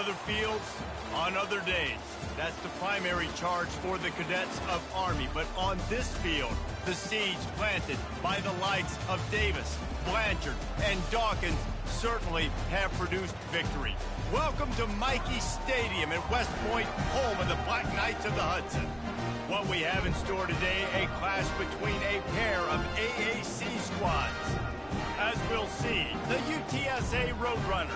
other fields, on other days. That's the primary charge for the cadets of Army. But on this field, the seeds planted by the likes of Davis, Blanchard, and Dawkins certainly have produced victory. Welcome to Michie Stadium at West Point, home of the Black Knights of the Hudson. What we have in store today, a clash between a pair of AAC squads. As we'll see, the UTSA Roadrunners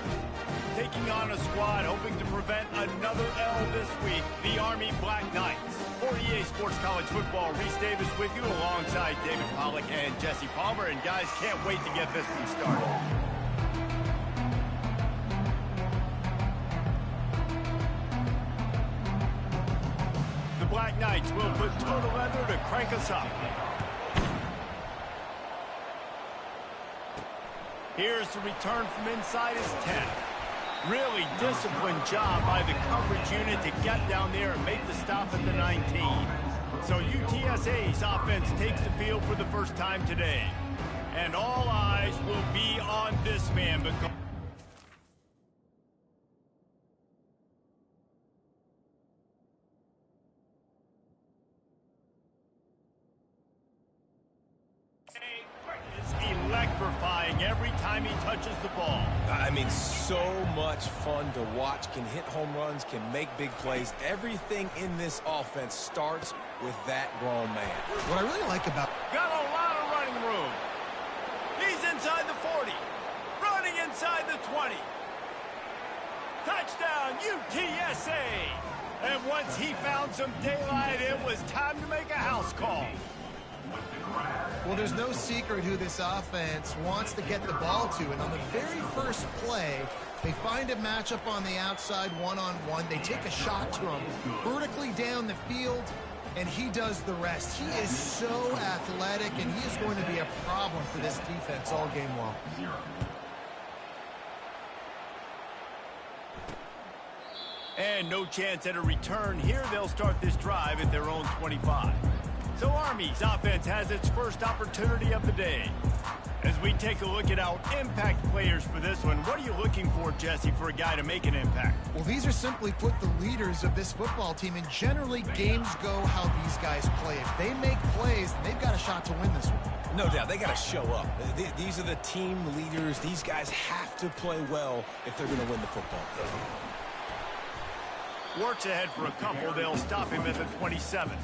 taking on a squad hoping to prevent another L this week, the Army Black Knights. For EA Sports College Football, Reese Davis with you alongside David Pollack and Jesse Palmer. And guys, can't wait to get this one started. The Black Knights will put total leather to crank us up. Here's the return from inside his 10. Really disciplined job by the coverage unit to get down there and make the stop at the 19. So UTSA's offense takes the field for the first time today. And all eyes will be on this man because electrifying every time he touches the ball. I mean, so much fun to watch. Can hit home runs, can make big plays. Everything in this offense starts with that grown man. What I really like about... Got a lot of running room. He's inside the 40. Running inside the 20. Touchdown, UTSA. And once he found some daylight, it was time to make a house call. Well, there's no secret who this offense wants to get the ball to. And on the very first play, they find a matchup on the outside one-on-one. They take a shot to him vertically down the field, and he does the rest. He is so athletic, and he is going to be a problem for this defense all game long. And no chance at a return here. They'll start this drive at their own 25. So Army's offense has its first opportunity of the day. As we take a look at our impact players for this one, what are you looking for, Jesse, for a guy to make an impact? Well, these are simply put the leaders of this football team, and generally games go how these guys play. If they make plays, they've got a shot to win this one. No doubt, they got to show up. These are the team leaders. These guys have to play well if they're going to win the football game. Works ahead for a couple. They'll stop him at the 27.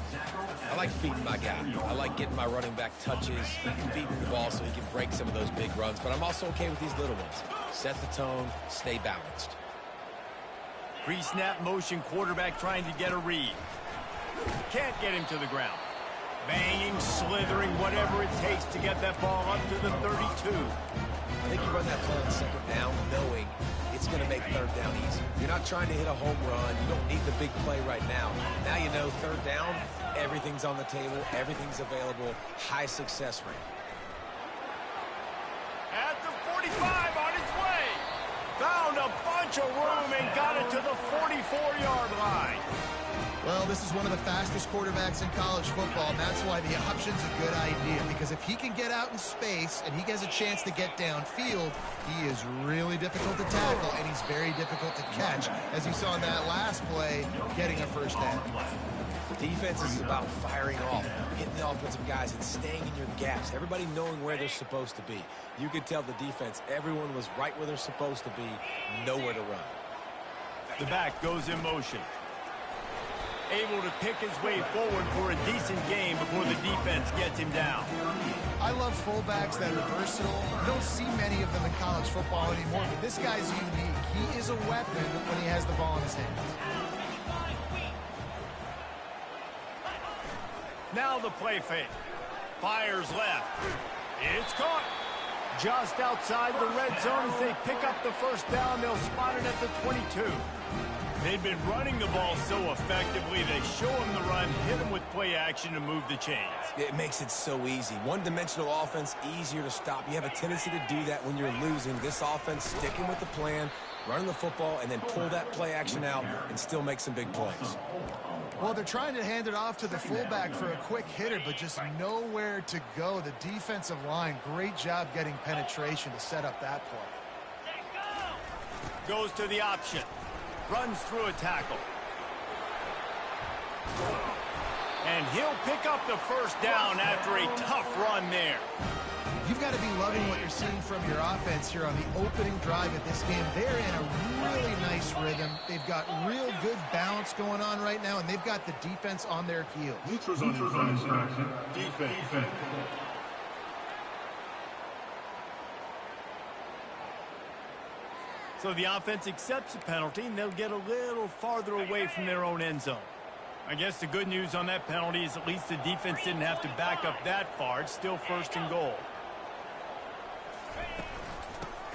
I like feeding my guy. I like getting my running back touches, feeding the ball so he can break some of those big runs. But I'm also okay with these little ones. Set the tone, stay balanced. Pre-snap motion quarterback trying to get a read. Can't get him to the ground. Banging, slithering, whatever it takes to get that ball up to the 32. I think you run that play on second down knowing it's going to make third down easy. You're not trying to hit a home run. You don't need the big play right now. Now you know third down, everything's on the table, everything's available, high success rate. At the 45 on his way. Found a bunch of room and got it to the 44-yard line. Well, this is one of the fastest quarterbacks in college football, and that's why the option's a good idea, because if he can get out in space and he gets a chance to get downfield, he is really difficult to tackle, and he's very difficult to catch, as you saw in that last play, getting a first down. Defense is about firing off, hitting the offensive guys, and staying in your gaps. Everybody knowing where they're supposed to be. You could tell the defense, everyone was right where they're supposed to be, nowhere to run. The back goes in motion. Able to pick his way forward for a decent game before the defense gets him down. I love fullbacks that are versatile. You don't see many of them in college football anymore, but this guy's unique. He is a weapon when he has the ball in his hands. Now the play fake. Fires left. It's caught. Just outside the red zone as they pick up the first down. They'll spot it at the 22. They've been running the ball so effectively, they show him the run, hit him with play action to move the chains. It makes it so easy. One-dimensional offense, easier to stop. You have a tendency to do that when you're losing. This offense, sticking with the plan, running the football, and then pull that play action out and still make some big plays. Well, they're trying to hand it off to the fullback for a quick hitter, but just nowhere to go. The defensive line, great job getting penetration to set up that play. Goes to the option. runs through a tackle. And he'll pick up the first down after a tough run there. You've got to be loving what you're seeing from your offense here on the opening drive of this game. They're in a really nice rhythm. They've got real good balance going on right now, and they've got the defense on their heels. Defense. So the offense accepts the penalty, and they'll get a little farther away from their own end zone. I guess the good news on that penalty is at least the defense didn't have to back up that far. It's still 1st and goal.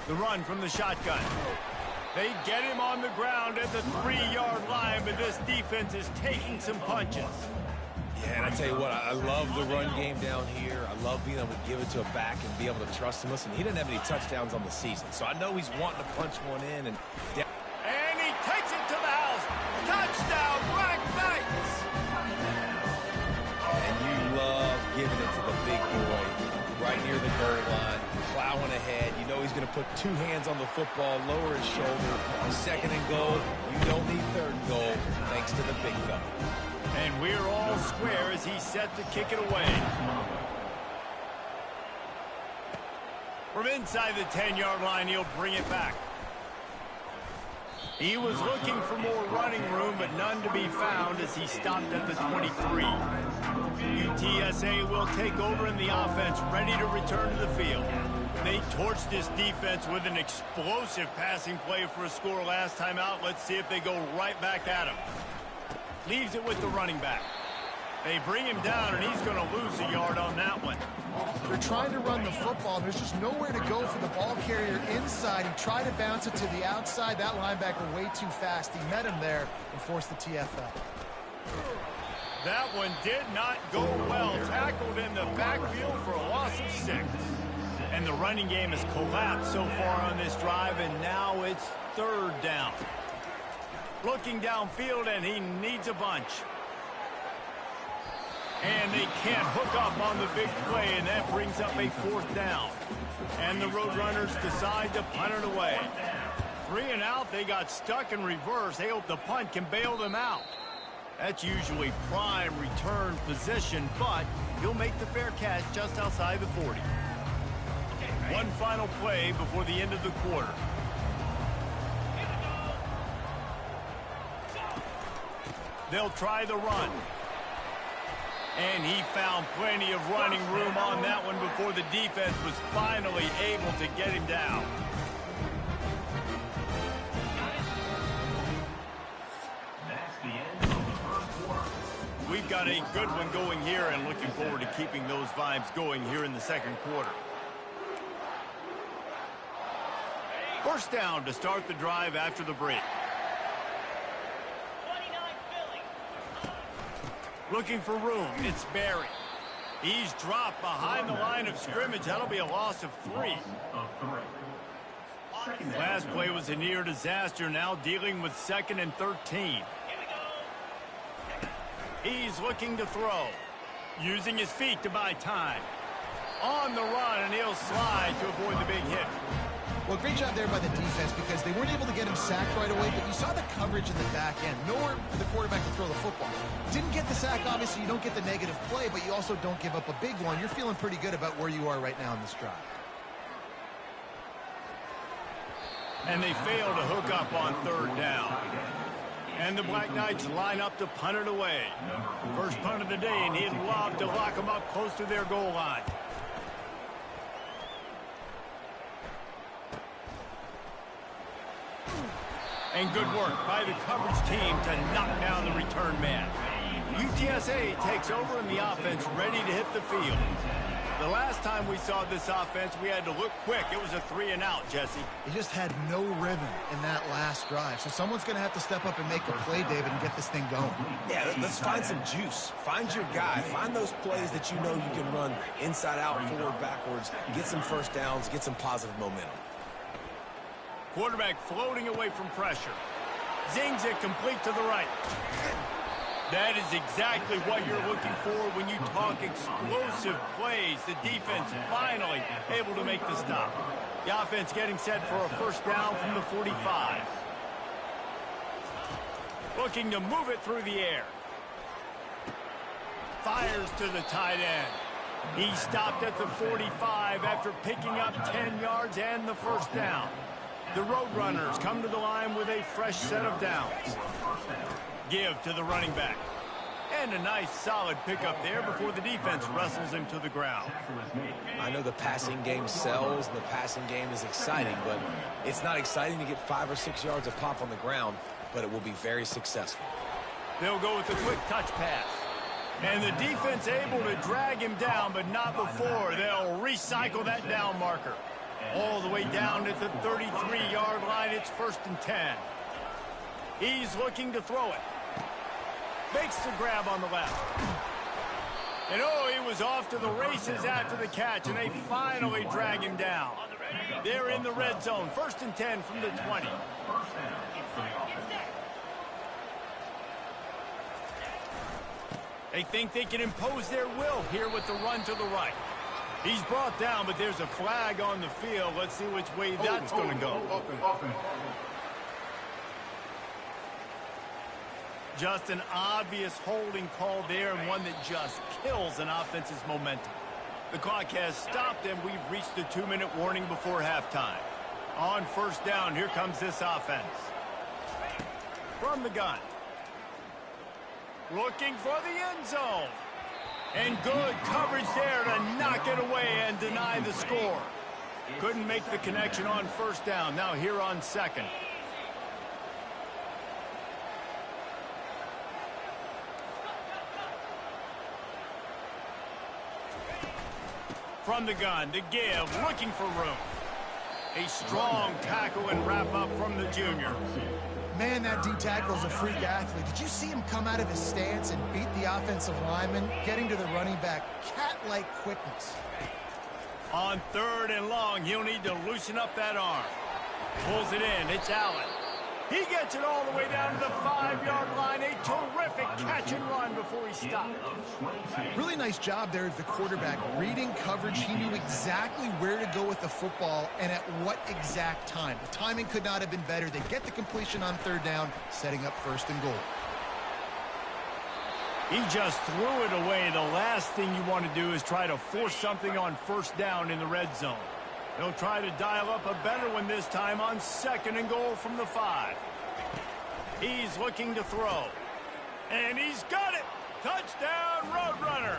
The run from the shotgun. They get him on the ground at the 3-yard line, but this defense is taking some punches. Yeah, and I tell you what, I love the run game down here. I love being able to give it to a back and be able to trust him. Listen, he didn't have any touchdowns on the season, so I know he's wanting to punch one in. And he takes it to the house. Touchdown, Black Knights! And you love giving it to the big boy right near the goal line, plowing ahead. You know he's going to put 2 hands on the football, lower his shoulder. 2nd and goal. You don't need 3rd and goal, thanks to the big fella. And we're all square as he's set to kick it away. From inside the 10-yard line, he'll bring it back. He was looking for more running room, but none to be found as he stopped at the 23. UTSA will take over in the offense, ready to return to the field. They torched this defense with an explosive passing play for a score last time out. Let's see if they go right back at him. Leaves it with the running back. They bring him down, and he's going to lose a yard on that one. They're trying to run the football. There's just nowhere to go for the ball carrier inside. He tried to bounce it to the outside. That linebacker way too fast. He met him there and forced the TFL. That one did not go well. Tackled in the backfield for a loss of 6. And the running game has collapsed so far on this drive, and now it's 3rd down. Looking downfield, and he needs a bunch. And they can't hook up on the big play, and that brings up a 4th down. And the Roadrunners decide to punt it away. 3 and out, they got stuck in reverse. They hope the punt can bail them out. That's usually prime return position, but he'll make the fair catch just outside the 40. One final play before the end of the quarter. They'll try the run. And he found plenty of running room on that one before the defense was finally able to get him down. We've got a good one going here, and looking forward to keeping those vibes going here in the 2nd quarter. 1st down to start the drive after the break. Looking for room, it's Barry. He's dropped behind the line of scrimmage. That'll be a loss of 3. Last play was a near disaster, now dealing with 2nd and 13. He's looking to throw, using his feet to buy time. On the run, and he'll slide to avoid the big hit. Well, great job there by the defense because they weren't able to get him sacked right away, but you saw the coverage in the back end. Nowhere for the quarterback to throw the football. Didn't get the sack, obviously. You don't get the negative play, but you also don't give up a big one. You're feeling pretty good about where you are right now in this drive. And they fail to hook up on 3rd down. And the Black Knights line up to punt it away. First punt of the day, and he'd love to lock them up close to their goal line. And good work by the coverage team to knock down the return man. UTSA takes over in the offense, ready to hit the field. The last time we saw this offense, we had to look quick. It was a 3 and out, Jesse. They just had no rhythm in that last drive. So someone's going to have to step up and make a play, David, and get this thing going. Yeah, let's find some juice. Find your guy. Find those plays that you know you can run inside out, forward, backwards, get some 1st downs, get some positive momentum. Quarterback floating away from pressure. Zings it complete to the right. That is exactly what you're looking for when you talk explosive plays. The defense finally able to make the stop. The offense getting set for a 1st down from the 45. Looking to move it through the air. Fires to the tight end. He stopped at the 45 after picking up 10 yards and the first down. The Roadrunners come to the line with a fresh set of downs. Give to the running back. And a nice solid pickup there before the defense wrestles him to the ground. I know the passing game sells and the passing game is exciting, but it's not exciting to get 5 or 6 yards of pop on the ground, but it will be very successful. They'll go with a quick touch pass. And the defense able to drag him down, but not before. They'll recycle that down marker. All the way down at the 33-yard line. It's 1st and 10. He's looking to throw it. Makes the grab on the left. And oh, he was off to the races after the catch, and they finally drag him down. They're in the red zone. 1st and 10 from the 20. They think they can impose their will here with the run to the right. He's brought down, but there's a flag on the field. Let's see which way that's going to go. Just an obvious holding call there, and one that just kills an offense's momentum. The clock has stopped, and we've reached the 2-minute warning before halftime. On 1st down, here comes this offense. From the gun. Looking for the end zone. And good coverage there to knock it away and deny the score. Couldn't make the connection on 1st down. Now here on 2nd. From the gun to give, looking for room. A strong tackle and wrap up from the junior. Man, that D-tackle is a freak athlete. Did you see him come out of his stance and beat the offensive lineman, getting to the running back? Cat-like quickness. On 3rd and long, he'll need to loosen up that arm. Pulls it in. It's Allen. He gets it all the way down to the 5-yard line. A terrific catch and run before he stopped. Really nice job there of the quarterback. Reading coverage, he knew exactly where to go with the football and at what exact time. The timing could not have been better. They get the completion on 3rd down, setting up 1st and goal. He just threw it away. The last thing you want to do is try to force something on 1st down in the red zone. They'll try to dial up a better one this time on 2nd and goal from the 5. He's looking to throw. And he's got it! Touchdown, Roadrunners!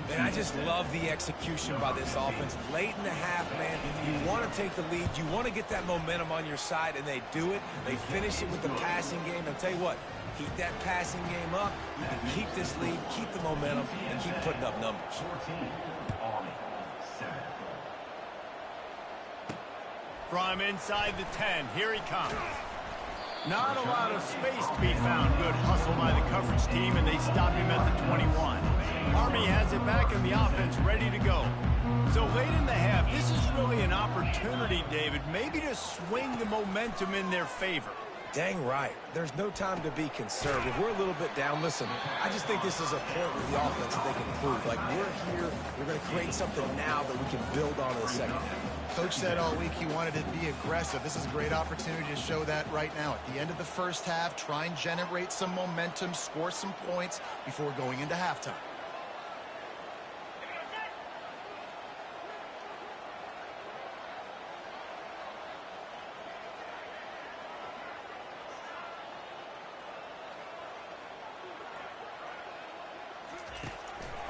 Man, I just love the execution by this offense. Late in the half, man, you want to take the lead. You want to get that momentum on your side, and they do it. They finish it with the passing game. I'll tell you what, keep that passing game up. You can keep this lead, keep the momentum, and keep putting up numbers. From inside the 10, here he comes. Not a lot of space to be found. Good hustle by the coverage team, and they stop him at the 21. Army has it back in the offense, ready to go. So late in the half, this is really an opportunity, David, maybe to swing the momentum in their favor. Dang right. There's no time to be conservative. We're a little bit down. Listen, I just think this is a point with the offense that they can improve. Like, we're here, we're going to create something now that we can build on in the second half. Coach said all week he wanted to be aggressive. This is a great opportunity to show that right now. At the end of the 1st half, try and generate some momentum, score some points before going into halftime.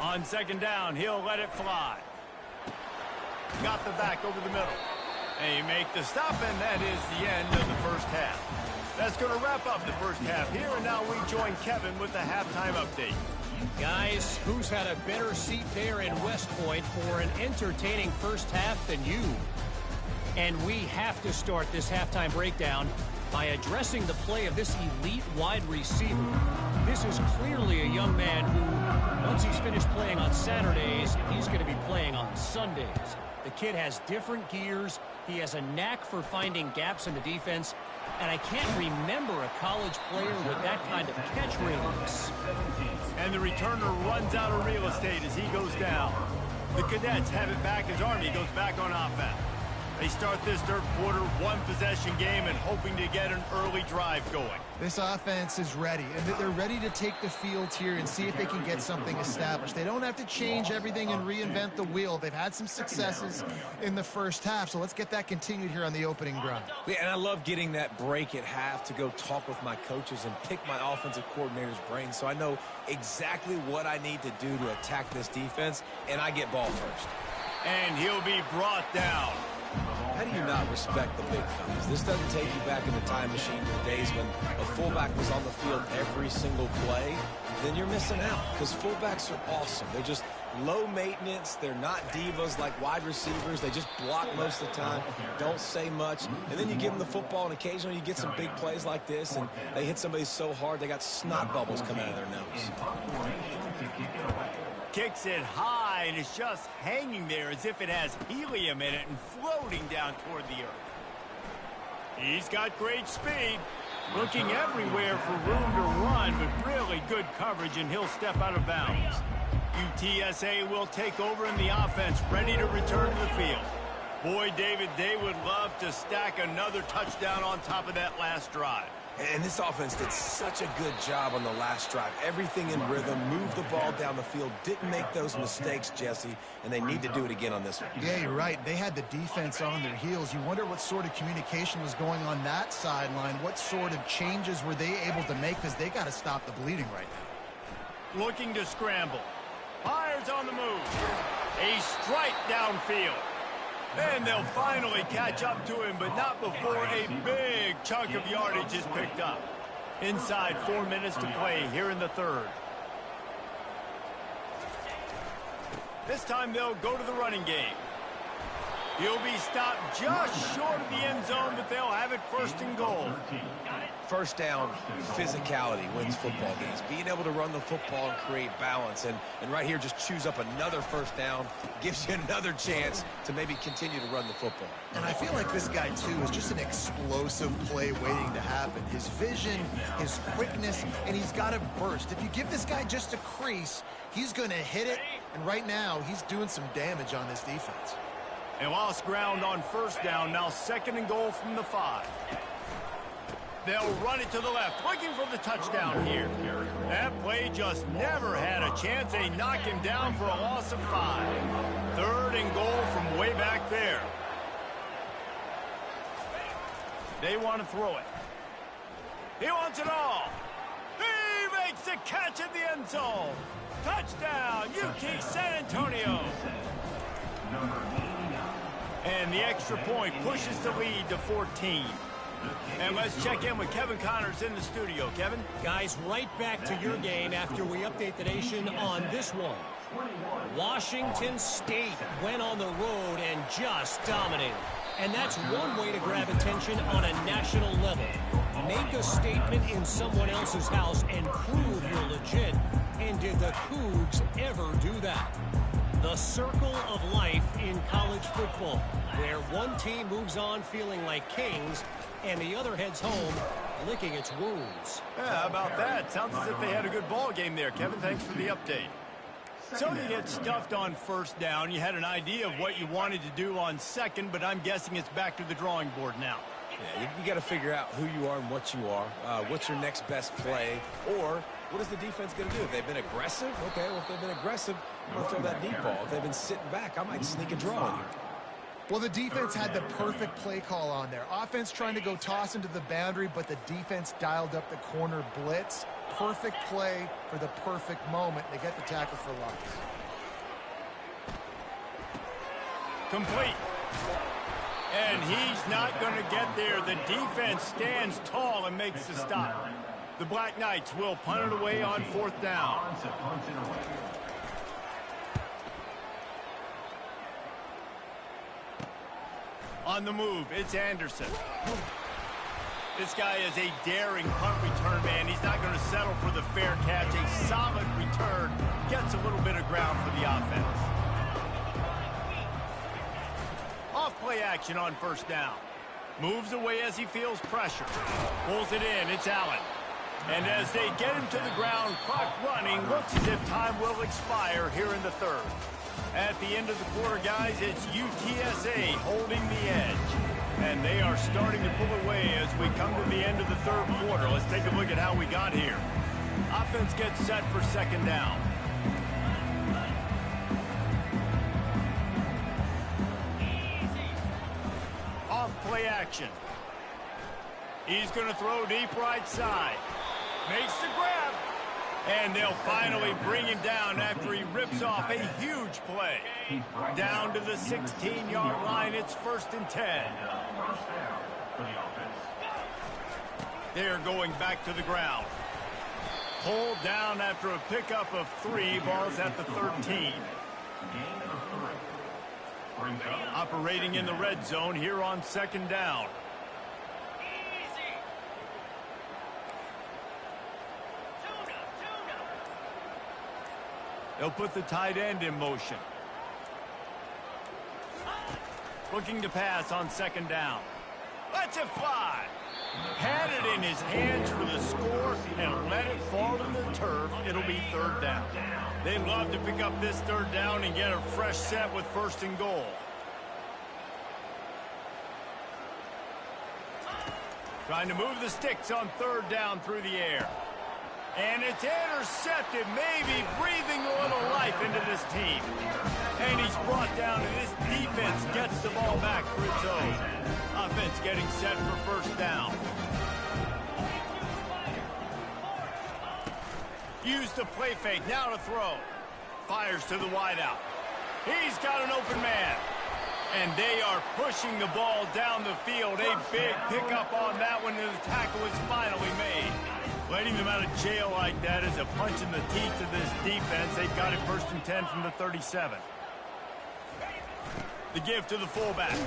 On 2nd down, he'll let it fly. Got the back over the middle. They make the stop, and that is the end of the 1st half. That's going to wrap up the 1st half here, and now we join Kevin with the halftime update. Guys, who's had a better seat there in West Point for an entertaining 1st half than you? And we have to start this halftime breakdown by addressing the play of this elite wide receiver. This is clearly a young man who, once he's finished playing on Saturdays, he's going to be playing on Sundays. The kid has different gears. He has a knack for finding gaps in the defense. And I can't remember a college player with that kind of catch radius. And the returner runs out of real estate as he goes down. The Cadets have it back as Army goes back on offense. They start this third quarter one-possession game and hoping to get an early drive going. This offense is ready, and they're ready to take the field here and see if they can get something established. They don't have to change everything and reinvent the wheel. They've had some successes in the first half, so let's get that continued here on the opening drive. Yeah, and I love getting that break at half to go talk with my coaches and pick my offensive coordinator's brain so I know exactly what I need to do to attack this defense, and I get ball first. And he'll be brought down. How do you not respect the big fellas? This doesn't take you back in the time machine to the days when a fullback was on the field every single play. Then you're missing out because fullbacks are awesome. They're just low maintenance. They're not divas like wide receivers. They just block most of the time, don't say much. And then you give them the football, and occasionally you get some big plays like this, and they hit somebody so hard they got snot bubbles coming out of their nose. Kicks it high, and it's just hanging there as if it has helium in it and floating down toward the earth. He's got great speed. Looking everywhere for room to run, but really good coverage, and he'll step out of bounds. UTSA will take over in the offense, ready to return to the field. Boy, David, they would love to stack another touchdown on top of that last drive. And this offense did such a good job on the last drive. Everything in rhythm, moved the ball down the field, didn't make those mistakes, Jesse, and they need to do it again on this one. Yeah, you're right. They had the defense on their heels. You wonder what sort of communication was going on that sideline. What sort of changes were they able to make, because they got to stop the bleeding right now. Looking to scramble. Fires on the move. A strike downfield. And they'll finally catch up to him, but not before a big chunk of yardage is picked up. Inside 4 minutes to play here in the third. This time they'll go to the running game. He'll be stopped just short of the end zone, but they'll have it first and goal. First down, physicality wins football games. Being able to run the football and create balance. And right here, just choose up another first down. Gives you another chance to maybe continue to run the football. And I feel like this guy, too, is just an explosive play waiting to happen. His vision, his quickness, and he's got a burst. If you give this guy just a crease, he's going to hit it. And right now, he's doing some damage on this defense. They lost ground on first down. Now second and goal from the 5. They'll run it to the left, looking for the touchdown here. That play just never had a chance. They knock him down for a loss of 5. Third and goal from way back there. They want to throw it. He wants it all. He makes the catch in the end zone. Touchdown, UT San Antonio. And the extra point pushes the lead to 14. And let's check in with Kevin Connors in the studio. Kevin? Guys, right back to your game after we update the nation on this one. Washington State went on the road and just dominated. And that's one way to grab attention on a national level. Make a statement in someone else's house and prove you're legit. And did the Cougs ever do that? The circle of life in college football, where one team moves on feeling like kings and the other heads home licking its wounds. Yeah, how about that? Sounds as if they had a good ball game there, Kevin. Thanks for the update. So you get stuffed on first down. You had an idea of what you wanted to do on second, but I'm guessing it's back to the drawing board now. Yeah, you got to figure out who you are and what you are. What's your next best play? Or what is the defense going to do? If they've been aggressive, okay, well, if they've been aggressive, we'll throw that deep ball. If they've been sitting back, I might sneak a draw in here. Well, the defense had the perfect play call on there. Offense trying to go toss into the boundary, but the defense dialed up the corner blitz. Perfect play for the perfect moment. They get the tackle for loss. Complete. And he's not going to get there. The defense stands tall and makes the stop. The Black Knights will punt it away on fourth down. On the move, it's Anderson. This guy is a daring punt return man. He's not going to settle for the fair catch. A solid return. Gets a little bit of ground for the offense. Off play action on first down. Moves away as he feels pressure. Pulls it in. It's Allen. And as they get him to the ground, clock running, looks as if time will expire here in the third. At the end of the quarter, guys, it's UTSA holding the edge. And they are starting to pull away as we come to the end of the third quarter. Let's take a look at how we got here. Offense gets set for second down. Off play action. He's going to throw deep right side. Makes the grab. And they'll finally bring him down after he rips off a huge play. Down to the 16-yard line. It's 1st and 10. They're going back to the ground. Pulled down after a pickup of 3. Ball's at the 13. Operating in the red zone here on second down. They'll put the tight end in motion. Looking to pass on second down. Lets it fly. Had it in his hands for the score and let it fall to the turf. It'll be third down. They love to pick up this third down and get a fresh set with 1st and goal. Trying to move the sticks on third down through the air. And it's intercepted, maybe breathing a little life into this team. And he's brought down, and this defense gets the ball back for its own. Offense getting set for 1st down. Use the play fake, now to throw. Fires to the wideout. He's got an open man. And they are pushing the ball down the field. A big pickup on that one, and the tackle is finally made. Letting them out of jail like that is a punch in the teeth of this defense. They've got it 1st and 10 from the 37. The give to the fullback.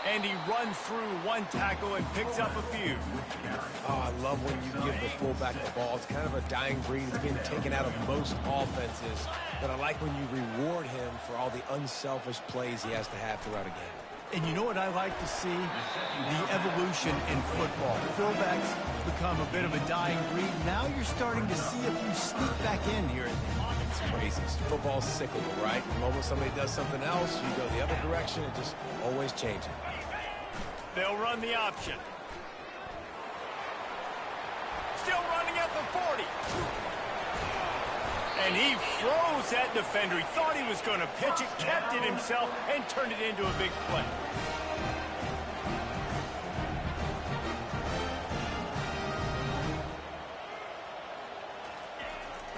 And he runs through one tackle and picks up a few. Oh, I love when you give the fullback the ball. It's kind of a dying breed. It's being taken out of most offenses. But I like when you reward him for all the unselfish plays he has to have throughout a game. And you know what I like to see? The evolution in football. Fullbacks become a bit of a dying breed. Now you're starting to see a few sneak back in here and there. It's crazy. Football's cyclical, right? The moment somebody does something else, you go the other direction. It just always changing. They'll run the option. Still running at the 40. And he froze that defender. He thought he was going to pitch it, kept it himself, and turned it into a big play.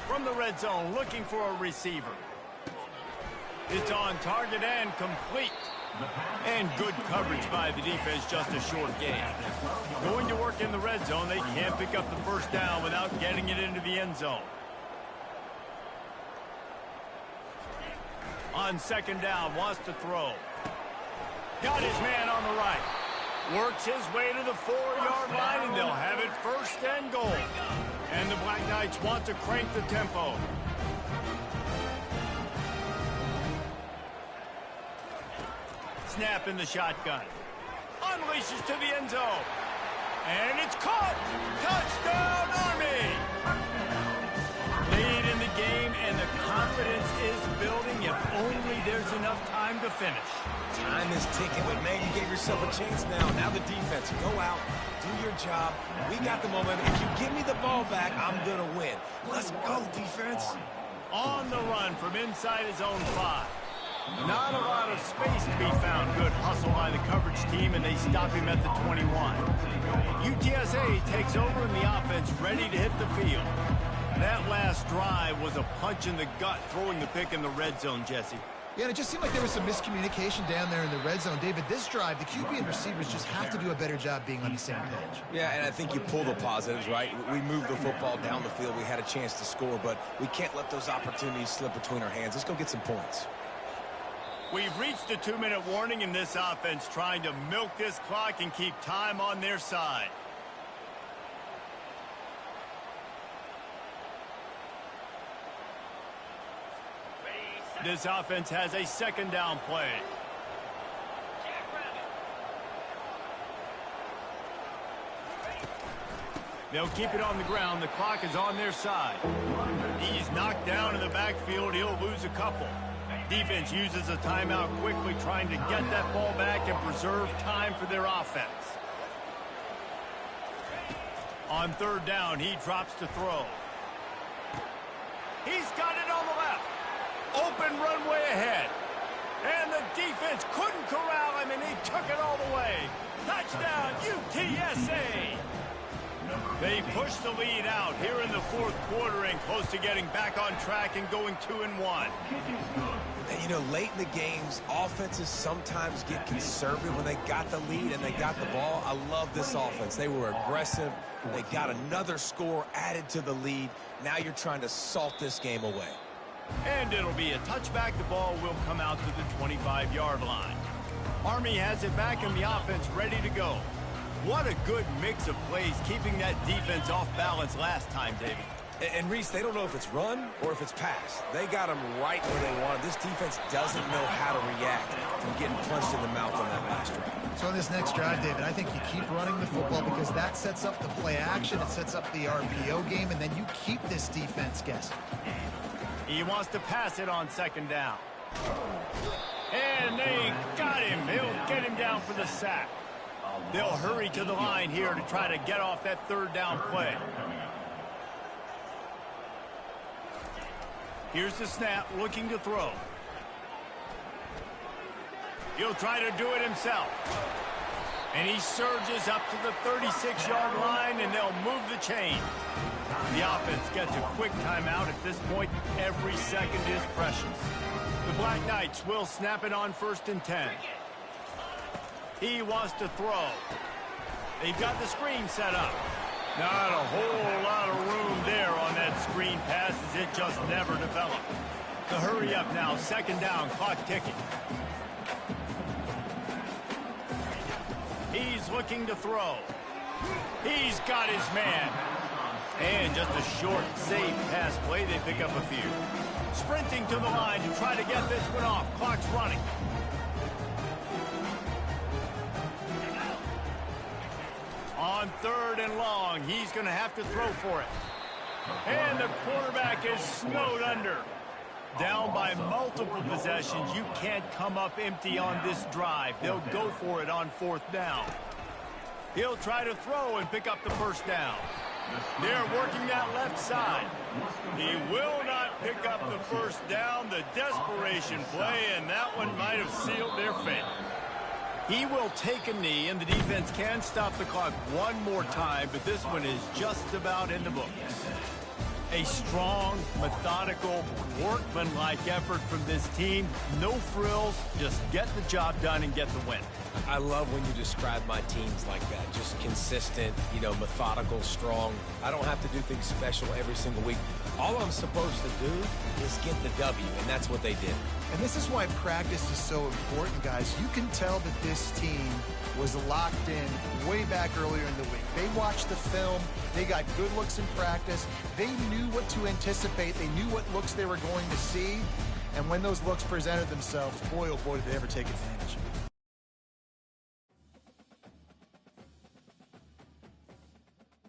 From the red zone, looking for a receiver. It's on target and complete. And good coverage by the defense, just a short gain. Going to work in the red zone, they can't pick up the 1st down without getting it into the end zone. On second down, wants to throw. Got his man on the right. Works his way to the 4-yard line, and they'll have it 1st and goal. And the Black Knights want to crank the tempo. Snap in the shotgun. Unleashes to the end zone. And it's caught. Touchdown, Army! Lead in the game, and the confidence is building if only there's enough time to finish. Time is ticking, but man, you gave yourself a chance now. Now the defense, go out, do your job. We got the momentum. If you give me the ball back, I'm going to win. Let's go, defense. On the run from inside his own 5. Not a lot of space to be found. Good hustle by the coverage team, and they stop him at the 21. UTSA takes over in the offense, ready to hit the field. That last drive was a punch in the gut, throwing the pick in the red zone, Jesse. Yeah, and it just seemed like there was some miscommunication down there in the red zone. David, this drive, the QB and receivers just have to do a better job being on the same page. Yeah, and I think you pull the positives, right? We moved the football down the field. We had a chance to score, but we can't let those opportunities slip between our hands. Let's go get some points. We've reached a 2-minute warning in this offense, trying to milk this clock and keep time on their side. This offense has a second down play. They'll keep it on the ground. The clock is on their side. He's knocked down in the backfield. He'll lose a couple. Defense uses a timeout quickly, trying to get that ball back and preserve time for their offense. On third down, he drops to throw. He's got it on the left. Open runway ahead. And the defense couldn't corral him, and he took it all the way. Touchdown, UTSA! They push the lead out here in the fourth quarter and close to getting back on track and going 2-1. And, you know, late in the games, offenses sometimes get conservative when they got the lead and they got the ball. I love this offense. They were aggressive. They got another score added to the lead. Now you're trying to salt this game away. And it'll be a touchback. The ball will come out to the 25-yard line. Army has it back and the offense ready to go. What a good mix of plays, keeping that defense off balance last time, David. And Reese, they don't know if it's run or if it's pass. They got them right where they want. This defense doesn't know how to react from getting punched in the mouth on that last drive. So on this next drive, David, I think you keep running the football because that sets up the play action. It sets up the RPO game, and then you keep this defense guessing. He wants to pass it on second down. And they got him. They'll get him down for the sack. They'll hurry to the line here to try to get off that third down play. Here's the snap, looking to throw. He'll try to do it himself. And he surges up to the 36-yard line, and they'll move the chain. The offense gets a quick timeout. At this point, every second is precious. The Black Knights will snap it on 1st and 10. He wants to throw. They've got the screen set up. Not a whole lot of room there on that screen pass as it just never developed. The hurry up now, second down, clock ticking. He's looking to throw. He's got his man. And just a short, safe pass play. They pick up a few. Sprinting to the line to try to get this one off. Clock's running. On 3rd and long, he's going to have to throw for it. And the quarterback is snowed under. Down by multiple possessions. You can't come up empty on this drive. They'll go for it on 4th down. He'll try to throw and pick up the first down. They're working that left side. He will not pick up the first down. The desperation play, and that one might have sealed their fate. He will take a knee, and the defense can stop the clock one more time, but this one is just about in the books. A strong, methodical, workmanlike effort from this team. No frills, just get the job done and get the win. I love when you describe my teams like that. Just consistent, you know, methodical, strong. I don't have to do things special every single week. All I'm supposed to do is get the W, and that's what they did. And this is why practice is so important, guys. You can tell that this team was locked in way back earlier in the week. They watched the film. They got good looks in practice. They knew what to anticipate. They knew what looks they were going to see. And when those looks presented themselves, boy, oh boy, did they ever take advantage.